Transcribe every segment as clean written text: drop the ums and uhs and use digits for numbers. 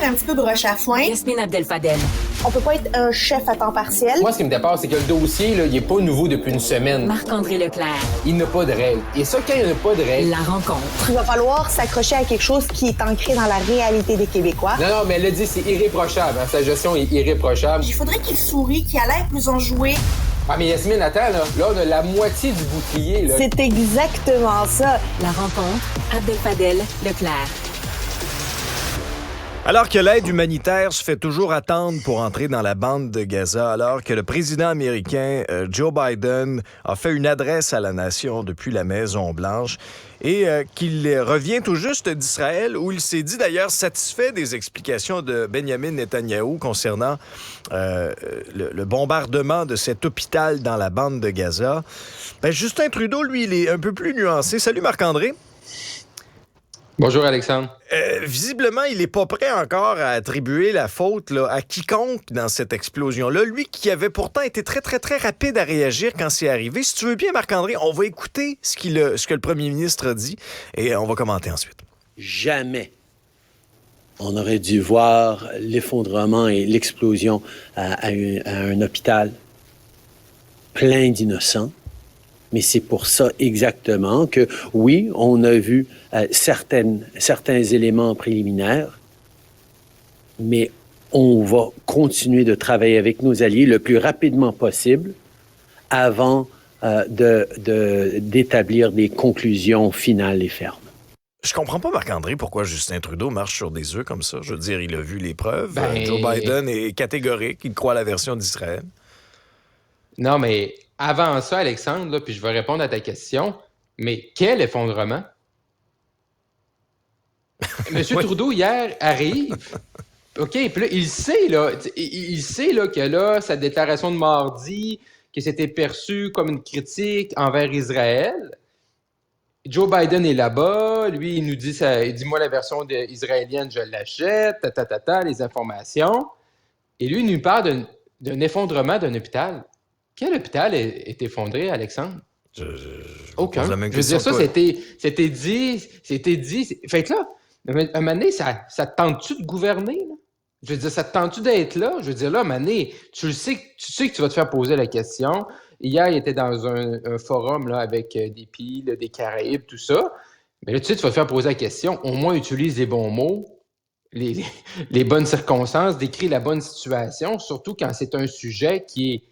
un petit peu broche à foin. Yasmine Abdel-Fadel. On peut pas être un chef à temps partiel. Moi, ce qui me dépasse, c'est que le dossier, là, il est pas nouveau depuis une semaine. Marc-André Leclerc. Il n'a pas de règles. Et ça, quand il n'y a pas de règles... La rencontre. Il va falloir s'accrocher à quelque chose qui est ancré dans la réalité des Québécois. Non, mais elle l'a dit, c'est irréprochable. Hein? Sa gestion est irréprochable. Il faudrait qu'il sourie, qu'il a l'air plus enjoué. Ah, mais Yasmine, attends, là, on a la moitié du bouclier, là. C'est exactement ça. La rencontre. Abdel-Fadel Leclerc. Alors que l'aide humanitaire se fait toujours attendre pour entrer dans la bande de Gaza, alors que le président américain Joe Biden a fait une adresse à la nation depuis la Maison-Blanche et qu'il revient tout juste d'Israël, où il s'est dit d'ailleurs satisfait des explications de Benjamin Netanyahou concernant le bombardement de cet hôpital dans la bande de Gaza. Ben, Justin Trudeau, lui, il est un peu plus nuancé. Salut Marc-André. Bonjour, Alexandre. Visiblement, il n'est pas prêt encore à attribuer la faute là, à quiconque dans cette explosion-là. Lui qui avait pourtant été très, très, très rapide à réagir quand c'est arrivé. Si tu veux bien, Marc-André, on va écouter ce que le premier ministre a dit et on va commenter ensuite. Jamais on aurait dû voir l'effondrement et l'explosion à un hôpital plein d'innocents. Mais c'est pour ça exactement que, oui, on a vu certains éléments préliminaires, mais on va continuer de travailler avec nos alliés le plus rapidement possible avant d'établir des conclusions finales et fermes. Je comprends pas, Marc-André, pourquoi Justin Trudeau marche sur des œufs comme ça. Je veux dire, il a vu les preuves. Joe Biden est catégorique, il croit à la version d'Israël. Non, mais avant ça, Alexandre, là, puis je vais répondre à ta question, mais quel effondrement? Monsieur Oui. Trudeau, hier, arrive. OK, puis là, il sait là, que là, sa déclaration de mardi, que c'était perçu comme une critique envers Israël. Joe Biden est là-bas, lui, il nous dit, il dit, moi, la version israélienne, je l'achète, les informations. Et lui, il nous parle d'un effondrement d'un hôpital. Quel hôpital est effondré, Alexandre? Aucun. Je veux dire, ça, c'était dit. Fait que là, à un moment donné, ça te tente-tu de gouverner? Là? Je veux dire, ça te tente-tu d'être là? Je veux dire, là, à un moment donné, tu sais que tu vas te faire poser la question. Hier, il était dans un forum là, avec des pays, là, des Caraïbes, tout ça. Mais là, tu sais, tu vas te faire poser la question. Au moins, utilise les bons mots, les bonnes circonstances, décris la bonne situation, surtout quand c'est un sujet qui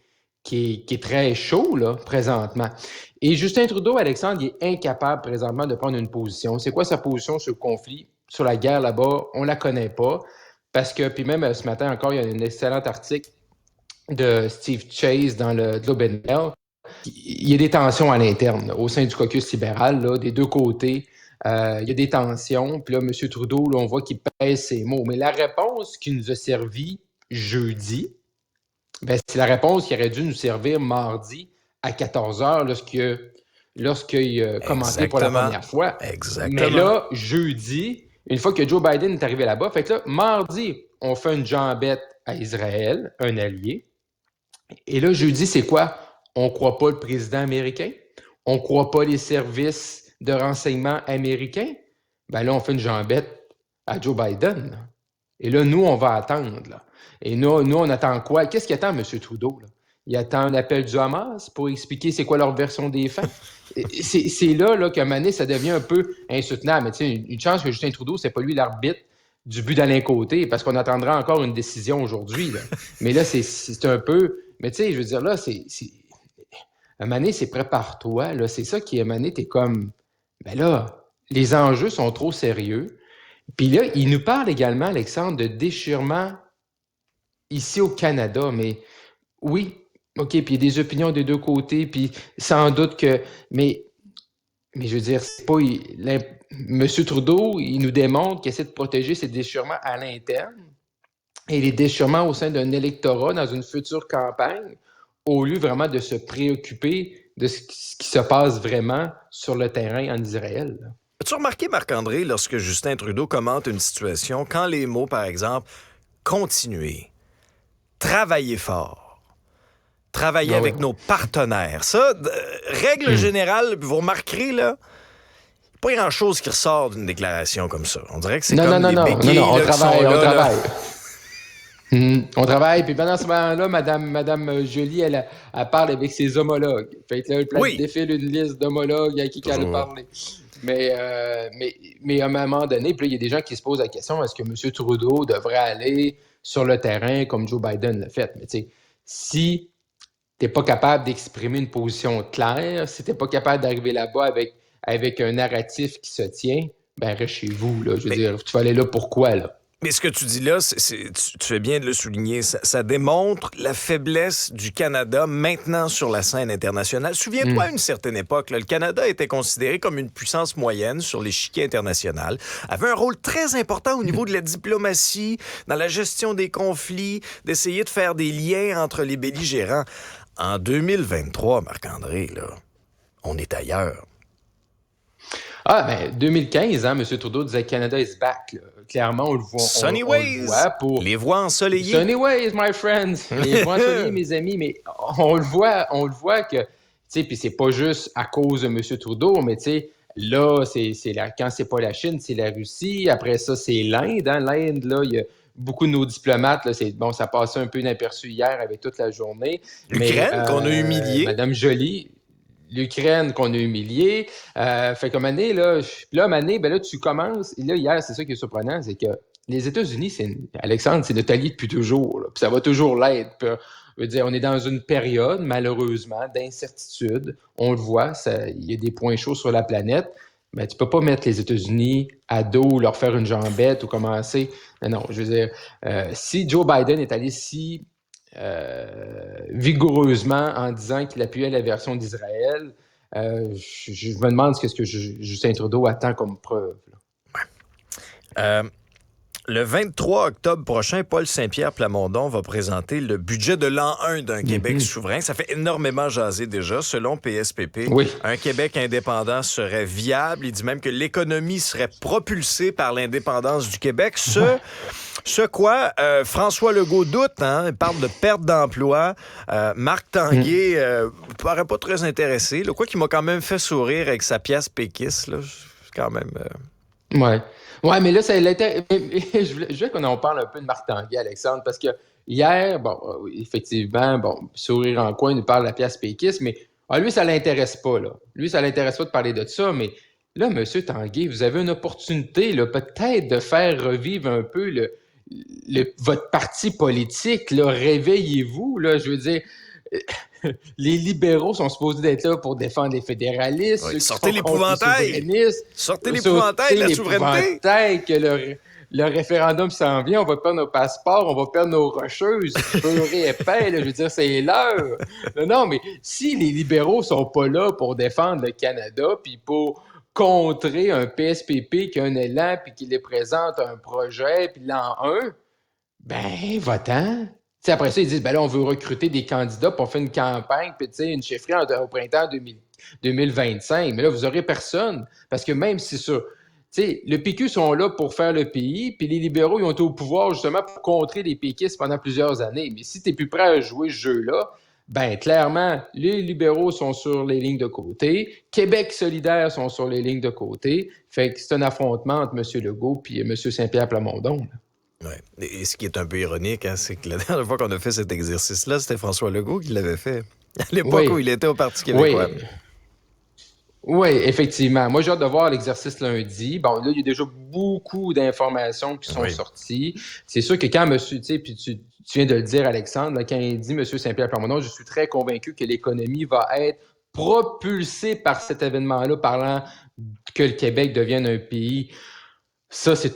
est très chaud, là, présentement. Et Justin Trudeau, Alexandre, il est incapable, présentement, de prendre une position. C'est quoi sa position sur le conflit, sur la guerre là-bas? On la connaît pas. Parce que, puis même ce matin encore, il y a un excellent article de Steve Chase dans le Globe and Mail. Il y a des tensions à l'interne, là, au sein du caucus libéral, là, des deux côtés. Il y a des tensions. Puis là, M. Trudeau, là, on voit qu'il pèse ses mots. Mais la réponse qui nous a servi jeudi, ben, c'est la réponse qui aurait dû nous servir mardi à 14h lorsqu'il a commenté pour la première fois. Exactement. Mais là, jeudi, une fois que Joe Biden est arrivé là-bas, fait que là, mardi, on fait une jambette à Israël, un allié. Et là, jeudi, c'est quoi? On ne croit pas le président américain? On ne croit pas les services de renseignement américains? Ben là, on fait une jambette à Joe Biden. Là. Et là, nous, on va attendre. Là. Et nous, on attend quoi? Qu'est-ce qu'il attend, M. Trudeau? Là? Il attend un appel du Hamas pour expliquer c'est quoi leur version des faits. C'est là qu'à un moment donné, ça devient un peu insoutenable. Mais tu sais, une chance que Justin Trudeau, c'est pas lui l'arbitre du but d'Alain Côté, parce qu'on attendra encore une décision aujourd'hui. Là. Mais là, c'est un peu... Mais tu sais, je veux dire, là, à un moment donné, c'est prépare-toi. Là. C'est ça qui, à un moment donné, t'es comme... Ben là, les enjeux sont trop sérieux. Puis là, il nous parle également, Alexandre, de déchirement ici au Canada. Mais oui, OK, puis il y a des opinions des deux côtés, puis sans doute que... Mais je veux dire, c'est pas... M. Trudeau, il nous démontre qu'il essaie de protéger ces déchirements à l'interne et les déchirements au sein d'un électorat dans une future campagne, au lieu vraiment de se préoccuper de ce qui se passe vraiment sur le terrain en Israël. Là. As-tu remarqué, Marc-André, lorsque Justin Trudeau commente une situation, quand les mots, par exemple, continuer, travailler fort, travailler avec nos partenaires, ça, règle générale, vous remarquerez, là, pas grand-chose qui ressort d'une déclaration comme ça. On dirait que c'est Non, comme non, les non, béquilles non, on là, qui travaille, sont on là, là. travaille. On travaille, puis pendant ce moment-là, Madame Joly, elle parle avec ses homologues. Fait que là, Oui. défile une liste d'homologues à qui elle a parlé. Mais à un moment donné, puis là, il y a des gens qui se posent la question, est-ce que M. Trudeau devrait aller sur le terrain comme Joe Biden l'a fait? Mais tu sais, si tu n'es pas capable d'exprimer une position claire, si tu n'es pas capable d'arriver là-bas avec un narratif qui se tient, ben reste chez vous, là. Je veux dire, tu vas aller là pourquoi, là? Mais ce que tu dis là, tu fais bien de le souligner, ça démontre la faiblesse du Canada maintenant sur la scène internationale. Souviens-toi, à une certaine époque, là, le Canada était considéré comme une puissance moyenne sur l'échiquier international, avait un rôle très important au niveau de la diplomatie, dans la gestion des conflits, d'essayer de faire des liens entre les belligérants. En 2023, Marc-André, là, on est ailleurs. Ah, ben 2015, hein, M. Trudeau disait Canada is back. Là. Clairement, on le voit. Sunny on ways, le voit pour... les voies ensoleillées. Sunny ways, my friends. Les voies ensoleillées, mes amis. Mais on le voit que, tu sais, puis c'est pas juste à cause de M. Trudeau, mais tu sais, là, quand c'est pas la Chine, c'est la Russie. Après ça, c'est l'Inde. Hein. L'Inde, là, il y a beaucoup de nos diplomates, là, ça passait un peu inaperçu hier avec toute la journée. L'Ukraine, qu'on a humiliée. Madame Joly. L'Ukraine qu'on a humiliée. Fait qu'à un moment donné, là, ben là, tu commences. Et là, hier, c'est ça qui est surprenant, c'est que les États-Unis, Alexandre, c'est notre allié depuis toujours. Là, puis ça va toujours l'être. Puis, je veux dire, on est dans une période, malheureusement, d'incertitude. On le voit, il y a des points chauds sur la planète. Mais tu peux pas mettre les États-Unis à dos, leur faire une jambette ou commencer. Non, je veux dire, si Joe Biden est allé si vigoureusement en disant qu'il appuyait la version d'Israël, je me demande ce que Justin Trudeau attend comme preuve. Le 23 octobre prochain, Paul Saint-Pierre Plamondon va présenter le budget de l'an 1 d'un Québec souverain. Ça fait énormément jaser déjà. Selon PSPP, un Québec indépendant serait viable. Il dit même que l'économie serait propulsée par l'indépendance du Québec. Ce quoi François Legault doute, hein? Il parle de perte d'emploi. Marc Tanguay paraît pas très intéressé. Quoi qu'il m'a quand même fait sourire avec sa pièce péquiste. Là. Quand même... Ouais, mais là, je voulais qu'on en parle un peu de Marc Tanguay, Alexandre, parce que hier, effectivement, sourire en coin, il nous parle de la pièce péquiste, mais lui, ça l'intéresse pas, là. Lui, ça l'intéresse pas de parler de ça, mais là, M. Tanguay, vous avez une opportunité, là, peut-être de faire revivre un peu votre parti politique, là. Réveillez-vous, là, je veux dire... Les libéraux sont supposés d'être là pour défendre les fédéralistes. Oui, sortez l'épouvantail! Sortez l'épouvantail de la souveraineté! Que le référendum s'en vient, on va perdre nos passeports, on va perdre nos rocheuses, beurré épais, là, je veux dire, c'est l'heure. Non, mais si les libéraux sont pas là pour défendre le Canada, puis pour contrer un PSPP qui a un élan, puis qui les présente un projet, puis l'an 1, ben, va-t'en! T'sais, après ça, ils disent, ben là, on veut recruter des candidats, puis on fait une campagne, puis une chefferie au printemps 2025. Mais là, vous n'aurez personne. Parce que même si ça... le PQ sont là pour faire le pays, puis les libéraux, ils ont été au pouvoir justement pour contrer les péquistes pendant plusieurs années. Mais si tu n'es plus prêt à jouer ce jeu-là, ben clairement, les libéraux sont sur les lignes de côté. Québec solidaire sont sur les lignes de côté. Fait que c'est un affrontement entre M. Legault et M. Saint-Pierre Plamondon. Là. Ouais. Et ce qui est un peu ironique, hein, c'est que la dernière fois qu'on a fait cet exercice-là, c'était François Legault qui l'avait fait. À l'époque où il était au Parti québécois. Oui, effectivement. Moi, j'ai hâte de voir l'exercice lundi. Bon, là, il y a déjà beaucoup d'informations qui sont sorties. C'est sûr que quand monsieur, puis tu viens de le dire, Alexandre, là, quand il dit M. Saint-Pierre Plamondon, je suis très convaincu que l'économie va être propulsée par cet événement-là, parlant que le Québec devienne un pays. Ça, c'est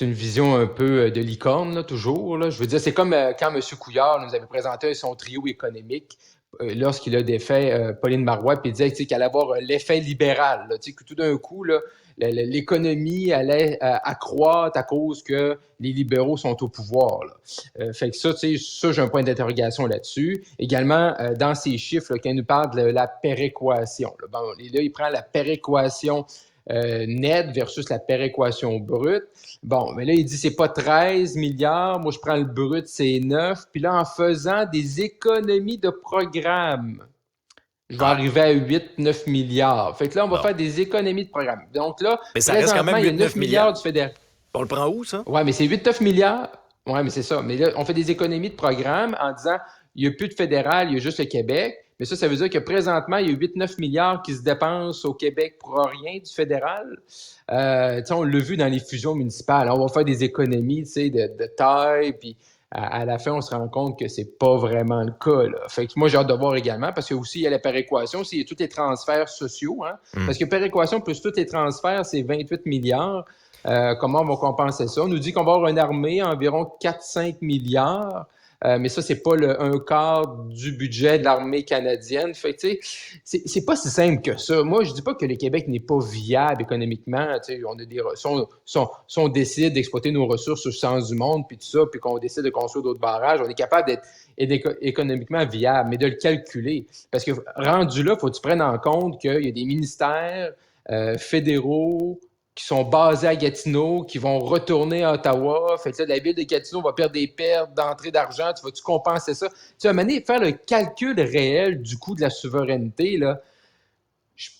une vision un peu de licorne, là, toujours. Là. Je veux dire, c'est comme quand M. Couillard nous avait présenté son trio économique lorsqu'il a défait Pauline Marois, puis il disait qu'il allait avoir l'effet libéral. Là, que tout d'un coup, là, l'économie allait accroître à cause que les libéraux sont au pouvoir. Là. Fait que ça, j'ai un point d'interrogation là-dessus. Également, dans ces chiffres, là, quand il nous parle de la péréquation. Là, là, il prend la péréquation nette versus la péréquation brute. Bon, mais là, il dit c'est pas 13 milliards, moi je prends le brut, c'est 9. Puis là, en faisant des économies de programme. Je vais arriver à 8-9 milliards. Fait que là, on va faire des économies de programme. Donc là, Mais ça reste quand même présentement, il y a 8-9 9 milliards du fédéral. On le prend où, ça? Ouais, mais c'est 8-9 milliards. Ouais, mais c'est ça. Mais là, on fait des économies de programme en disant il n'y a plus de fédéral, il y a juste le Québec. Mais ça veut dire que présentement, il y a 8-9 milliards qui se dépensent au Québec pour rien du fédéral. On l'a vu dans les fusions municipales. On va faire des économies de taille, puis à la fin, on se rend compte que c'est pas vraiment le cas. Là. Fait que moi, j'ai hâte de voir également, parce que aussi, il y a la péréquation, il y a tous les transferts sociaux. Hein, Parce que péréquation plus tous les transferts, c'est 28 milliards. Comment on va compenser ça? On nous dit qu'on va avoir une armée à environ 4-5 milliards. Mais ça, c'est pas un quart du budget de l'armée canadienne. Fait que, tu sais, c'est pas si simple que ça. Moi, je dis pas que le Québec n'est pas viable économiquement. Tu sais, on a si on décide d'exploiter nos ressources au sens du monde, puis tout ça, puis qu'on décide de construire d'autres barrages, on est capable d'être économiquement viable, mais de le calculer. Parce que rendu là, il faut que tu prennes en compte qu'il y a des ministères fédéraux qui sont basés à Gatineau, qui vont retourner à Ottawa. Fait que là, la ville de Gatineau va perdre des pertes d'entrée d'argent. Tu vas-tu compenser ça? Tu sais, à un moment donné, faire le calcul réel du coût de la souveraineté, là,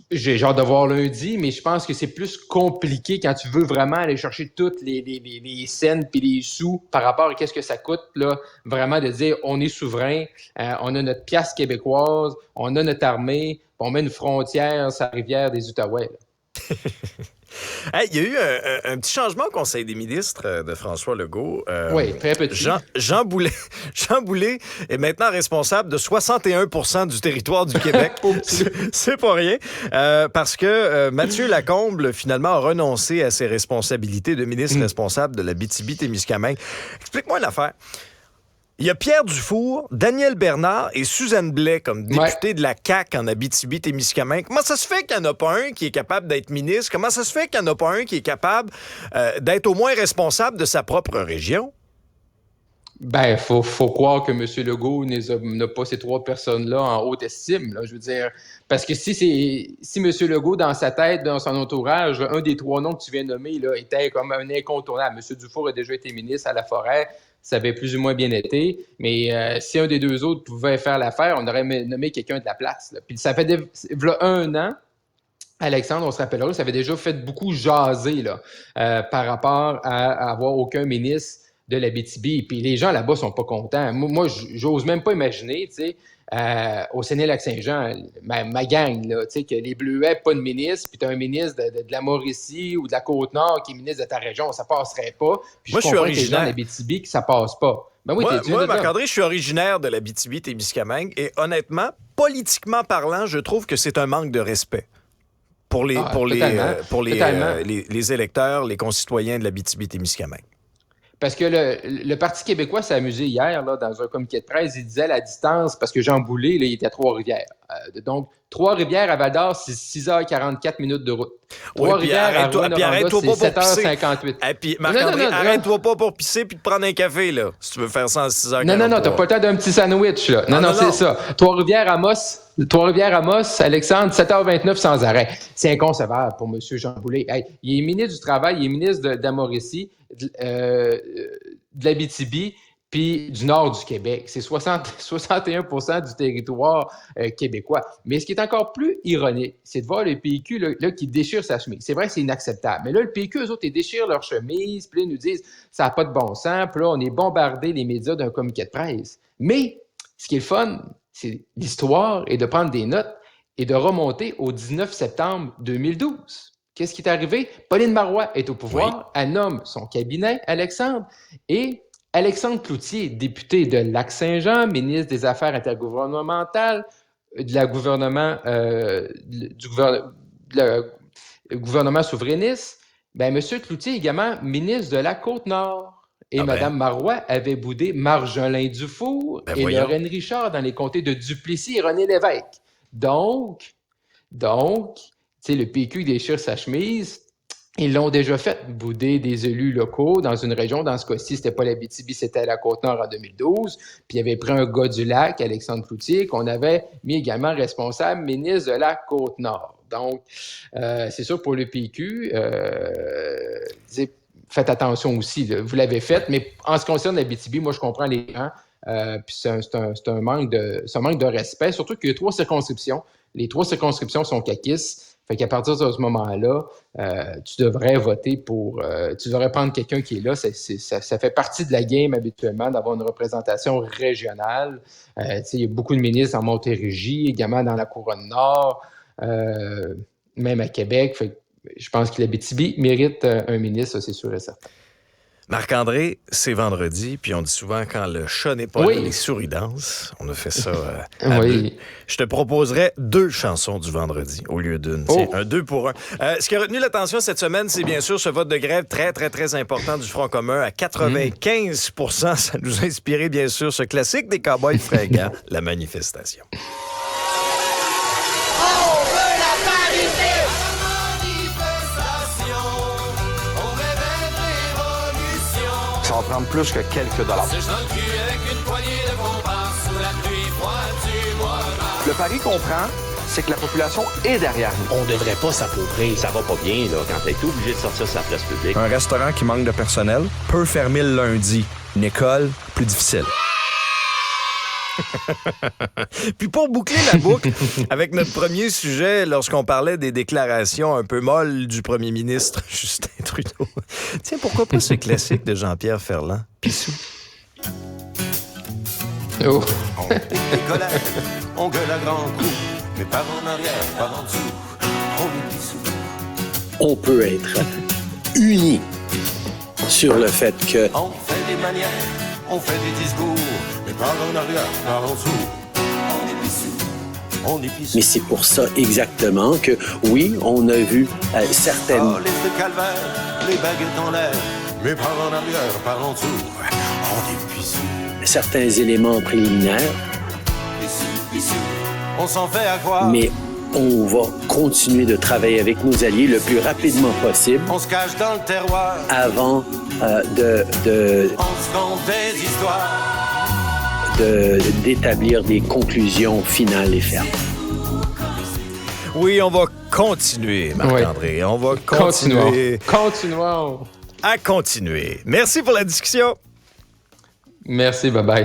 j'ai hâte de voir lundi, mais je pense que c'est plus compliqué quand tu veux vraiment aller chercher toutes les scènes puis les sous par rapport à qu'est-ce que ça coûte, là, vraiment de dire on est souverain, on a notre pièce québécoise, on a notre armée, puis on met une frontière sur la rivière des Outaouais. Hey, il y a eu un petit changement au Conseil des ministres de François Legault. Oui, très petit. Jean Boulet est maintenant responsable de 61% du territoire du Québec. C'est pas rien. Parce que Mathieu Lacombe, finalement, a renoncé à ses responsabilités de ministre responsable de l'Abitibi-Témiscamingue. Explique-moi une affaire. Il y a Pierre Dufour, Daniel Bernard et Suzanne Blais comme députés de la CAQ en Abitibi-Témiscamingue. Comment ça se fait qu'il n'y en a pas un qui est capable d'être ministre? Comment ça se fait qu'il n'y en a pas un qui est capable d'être au moins responsable de sa propre région? Ben, faut croire que M. Legault n'a pas ces trois personnes-là en haute estime, là, je veux dire. Parce que si M. Legault, dans sa tête, dans son entourage, un des trois noms que tu viens de nommer, là, était comme un incontournable. M. Dufour a déjà été ministre à la Forêt. Ça avait plus ou moins bien été, mais si un des deux autres pouvait faire l'affaire, on aurait nommé quelqu'un de la place. Là. Puis ça fait voilà 1 an, Alexandre, on se rappellera, ça avait déjà fait beaucoup jaser là, par rapport à avoir aucun ministre de l'Abitibi. Puis les gens là-bas sont pas contents. Moi j'ose même pas imaginer, tu sais, au Séné-Lac-Saint-Jean, ma gang, là, tu sais, que les Bleuets, pas de ministre, puis tu as un ministre de la Mauricie ou de la Côte-Nord qui est ministre de ta région, ça passerait pas. Puis moi, je suis originaire. Que les gens d'Abitibi, que ça passe pas. Ben oui, moi Marc-André, je suis originaire de l'Abitibi-Témiscamingue et honnêtement, politiquement parlant, je trouve que c'est un manque de respect pour les électeurs, les concitoyens de l'Abitibi-Témiscamingue. Parce que le Parti québécois s'est amusé hier là, dans un communiqué de presse. Il disait la distance, parce que Jean Boulet, là, il était à Trois-Rivières. Donc, Trois-Rivières à Val-d'Or, c'est 6h44 minutes de route. Trois-Rivières à Rouyn-Noranda, c'est 7h58. Et puis, Marc-André, arrête-toi pas pour pisser puis te prendre un café, là, si tu veux faire ça en 6h43. Non, t'as pas le temps d'un petit sandwich, là. Non, c'est ça. Trois-Rivières à Moss, Alexandre, 7h29 sans arrêt. C'est inconcevable pour M. Jean Boulet. Hey, il est ministre du Travail, il est ministre de la Mauricie, de l'Abitibi, puis du nord du Québec. C'est 61% du territoire québécois. Mais ce qui est encore plus ironique, c'est de voir le PQ là, qui déchire sa chemise. C'est vrai que c'est inacceptable. Mais là, le PQ, eux autres, ils déchirent leur chemise, puis là, ils nous disent ça n'a pas de bon sens, puis là, on est bombardé les médias d'un communiqué de presse. Mais ce qui est le fun, c'est l'histoire et de prendre des notes et de remonter au 19 septembre 2012. Qu'est-ce qui est arrivé? Pauline Marois est au pouvoir, oui. Elle nomme son cabinet, Alexandre, et Alexandre Cloutier, député de Lac-Saint-Jean, ministre des Affaires intergouvernementales, du gouvernement souverainiste, ben M. Cloutier est également ministre de la Côte-Nord. Et Mme Marois avait boudé Marjolin Dufour et Lorraine Richard dans les comtés de Duplessis et René Lévesque. Donc, tu sais, le PQ déchire sa chemise. Ils l'ont déjà fait, bouder des élus locaux dans une région. Dans ce cas-ci, c'était pas l'Abitibi, c'était la Côte-Nord en 2012. Puis il avait pris un gars du lac, Alexandre Cloutier, qu'on avait mis également responsable ministre de la Côte-Nord. Donc, c'est sûr pour le PQ, faites attention aussi. Là, vous l'avez fait, mais en ce qui concerne l'Abitibi, moi, je comprends les gens. Puis c'est un manque de respect, surtout qu'il y a 3 circonscriptions. Les 3 circonscriptions sont caquistes. Fait qu'à partir de ce moment-là, tu devrais voter pour... tu devrais prendre quelqu'un qui est là. Ça fait partie de la game habituellement d'avoir une représentation régionale. Il y a beaucoup de ministres en Montérégie, également dans la Couronne Nord, même à Québec. Fait que je pense que l'Abitibi mérite un ministre, ça, c'est sûr et certain. Marc-André, c'est vendredi, puis on dit souvent quand le chat n'est pas là, les souris dansent. On a fait ça à deux. Je te proposerais 2 chansons du vendredi au lieu d'une. Tiens, un 2 pour 1. Ce qui a retenu l'attention cette semaine, c'est bien sûr ce vote de grève très, très, très important du Front commun à 95 %. Ça nous a inspiré, bien sûr, ce classique des Cowboys fringants, la manifestation. Ça va prendre plus que quelques dollars. Le pari qu'on prend, c'est que la population est derrière nous. On devrait pas s'appauvrir. Ça va pas bien, là, quand t'es obligé de sortir sur la place publique. Un restaurant qui manque de personnel peut fermer le lundi. Une école, plus difficile. Puis pour boucler la boucle, avec notre premier sujet, lorsqu'on parlait des déclarations un peu molles du premier ministre Justin Trudeau, tiens, pourquoi pas ce classique de Jean-Pierre Ferland? Pissou. On décolle, on gueule à grands coups, mais par en arrière, par en dessous, on est pissou. On peut être unis sur le fait que... On fait des manières, on fait des discours, mais par en arrière, par en dessous, on est pissou. On est pissou. Mais c'est pour ça exactement que, oui, on a vu certaines... Oh, les calvaires, les baguettes en l'air, mais par en arrière, par en dessous, on est pissou. Certains éléments préliminaires. Pissou, pissou. On s'en fait à croire. Mais on va continuer de travailler avec nos alliés le plus rapidement possible. On se cache dans le terroir. Avant On se compte des histoires. d'établir des conclusions finales et fermes. Oui, on va continuer, Marc-André. Oui. On va continuer. Continuons. À continuer. Merci pour la discussion. Merci, bye-bye.